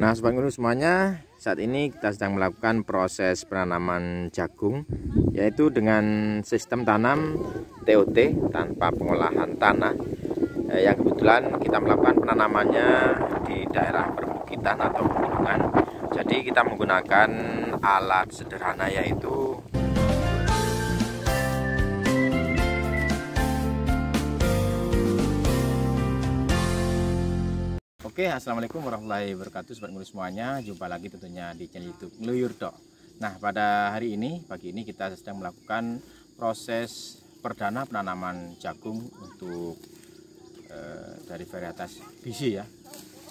Nah, sobat ngurus semuanya, saat ini kita sedang melakukan proses penanaman jagung, yaitu dengan sistem tanam TOT tanpa pengolahan tanah. Yang kebetulan kita melakukan penanamannya di daerah perbukitan atau pegunungan. Jadi kita menggunakan alat sederhana, yaitu Oke, assalamualaikum warahmatullahi wabarakatuh, sobat ngurus semuanya. Jumpa lagi tentunya di channel YouTube Ngeluyur Tok. Nah, pada hari ini, pagi ini kita sedang melakukan proses perdana penanaman jagung untuk dari varietas biji ya.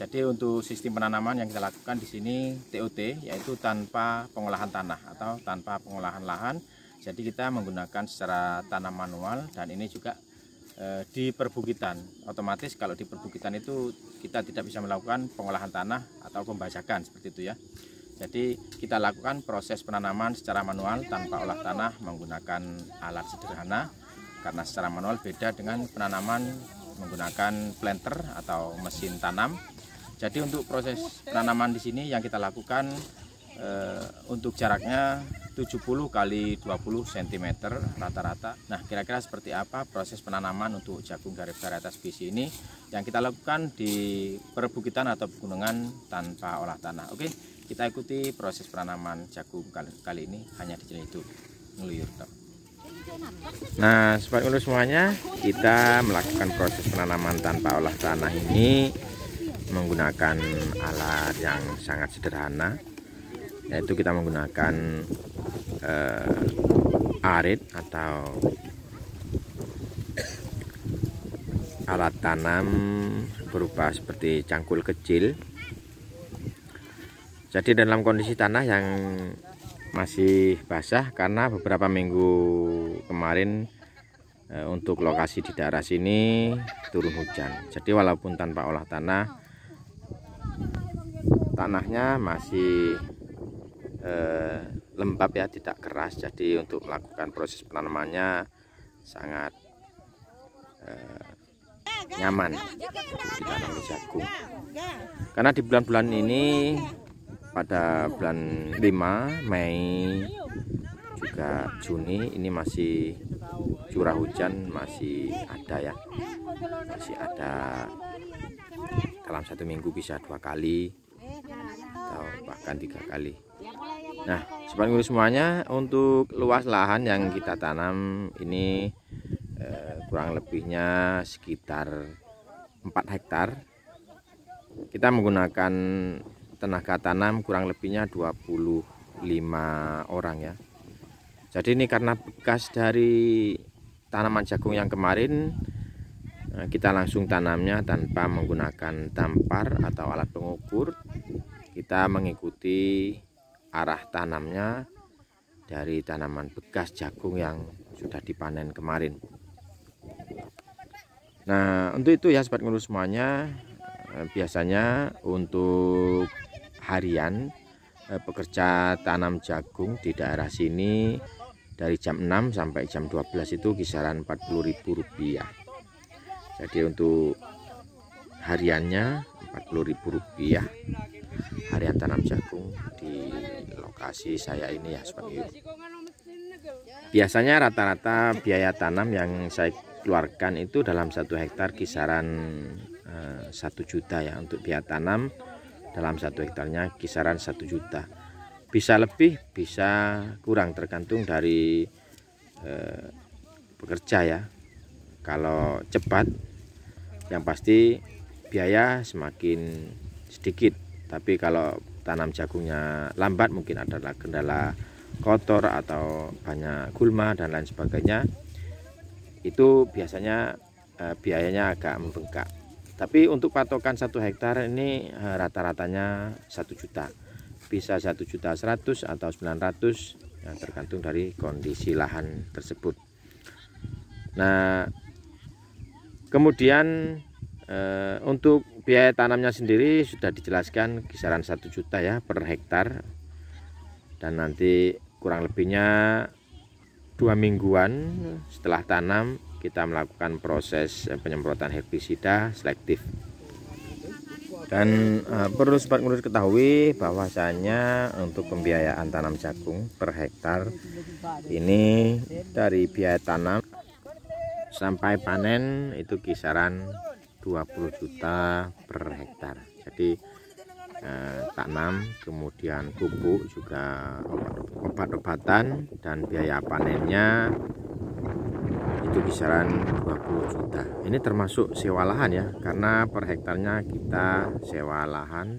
Jadi untuk sistem penanaman yang kita lakukan di sini TOT, yaitu tanpa pengolahan tanah atau tanpa pengolahan lahan. Jadi kita menggunakan secara tanam manual, dan ini juga di perbukitan. Otomatis kalau di perbukitan itu kita tidak bisa melakukan pengolahan tanah atau pembajakan seperti itu ya. Jadi kita lakukan proses penanaman secara manual tanpa olah tanah menggunakan alat sederhana, karena secara manual beda dengan penanaman menggunakan planter atau mesin tanam. Jadi untuk proses penanaman di sini yang kita lakukan untuk jaraknya 70 kali 20 cm rata-rata. Nah, kira-kira seperti apa proses penanaman untuk jagung dari varietas biji ini yang kita lakukan di perbukitan atau pegunungan tanpa olah tanah. Oke, kita ikuti proses penanaman jagung kali ini hanya di channel YouTube Ngeluyur Tok. Nah, sobat ngurus semuanya, kita melakukan proses penanaman tanpa olah tanah ini menggunakan alat yang sangat sederhana, yaitu kita menggunakan arit atau alat tanam berupa seperti cangkul kecil. Jadi dalam kondisi tanah yang masih basah, karena beberapa minggu kemarin untuk lokasi di daerah sini turun hujan. Jadi walaupun tanpa olah tanah, tanahnya masih lembab ya, tidak keras. Jadi untuk melakukan proses penanamannya sangat nyaman untuk ditanam jagung. Karena di bulan-bulan ini, pada bulan 5 Mei juga Juni ini masih curah hujan masih ada ya, masih ada. Dalam satu minggu bisa 2 kali atau bahkan 3 kali. Nah, sobat ngurus semuanya, untuk luas lahan yang kita tanam ini kurang lebihnya sekitar 4 hektar. Kita menggunakan tenaga tanam kurang lebihnya 25 orang ya. Jadi ini karena bekas dari tanaman jagung yang kemarin, kita langsung tanamnya tanpa menggunakan tampar atau alat pengukur. Kita mengikuti arah tanamnya dari tanaman bekas jagung yang sudah dipanen kemarin. Nah, untuk itu ya sobat ngurus semuanya, biasanya untuk harian pekerja tanam jagung di daerah sini dari jam 6 sampai jam 12 itu kisaran Rp40.000. Jadi untuk hariannya Rp40.000 harian tanam jagung di lokasi saya ini ya sobat ngurus. Biasanya rata-rata biaya tanam yang saya keluarkan itu dalam 1 hektar kisaran 1 juta ya. Untuk biaya tanam dalam 1 hektarnya kisaran 1 juta. Bisa lebih bisa kurang, tergantung dari pekerja ya. Kalau cepat yang pasti biaya semakin sedikit, tapi kalau tanam jagungnya lambat, mungkin adalah kendala kotor atau banyak gulma dan lain sebagainya, itu biasanya biayanya agak membengkak. Tapi untuk patokan 1 hektar ini rata-ratanya 1 juta, bisa 1.100.000 atau 900, yang tergantung dari kondisi lahan tersebut. Nah, kemudian untuk biaya tanamnya sendiri sudah dijelaskan kisaran 1 juta ya per hektar, dan nanti kurang lebihnya 2 mingguan setelah tanam kita melakukan proses penyemprotan herbisida selektif. Dan perlu sobat ngurus ketahui bahwasanya untuk pembiayaan tanam jagung per hektar ini dari biaya tanam sampai panen itu kisaran 20 juta per hektar. Jadi tanam, kemudian pupuk, juga obat-obatan, dan biaya panennya itu kisaran 20 juta. Ini termasuk sewa lahan ya, karena per hektarnya kita sewa lahan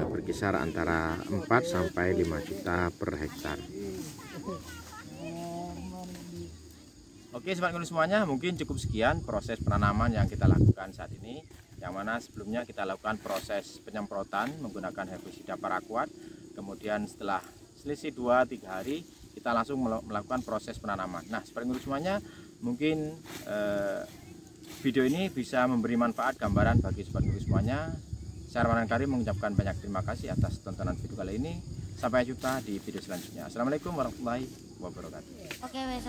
berkisar antara 4 sampai 5 juta per hektar. Oke sobat ngurus semuanya, mungkin cukup sekian proses penanaman yang kita lakukan saat ini, yang mana sebelumnya kita lakukan proses penyemprotan menggunakan herbisida paraquat. Kemudian setelah selisih 2-3 hari kita langsung melakukan proses penanaman. Nah sobat ngurus semuanya, mungkin video ini bisa memberi manfaat gambaran bagi sobat ngurus semuanya. Saya Arman Karim mengucapkan banyak terima kasih atas tontonan video kali ini. Sampai jumpa di video selanjutnya. Assalamualaikum warahmatullahi wabarakatuh. Oke, wes.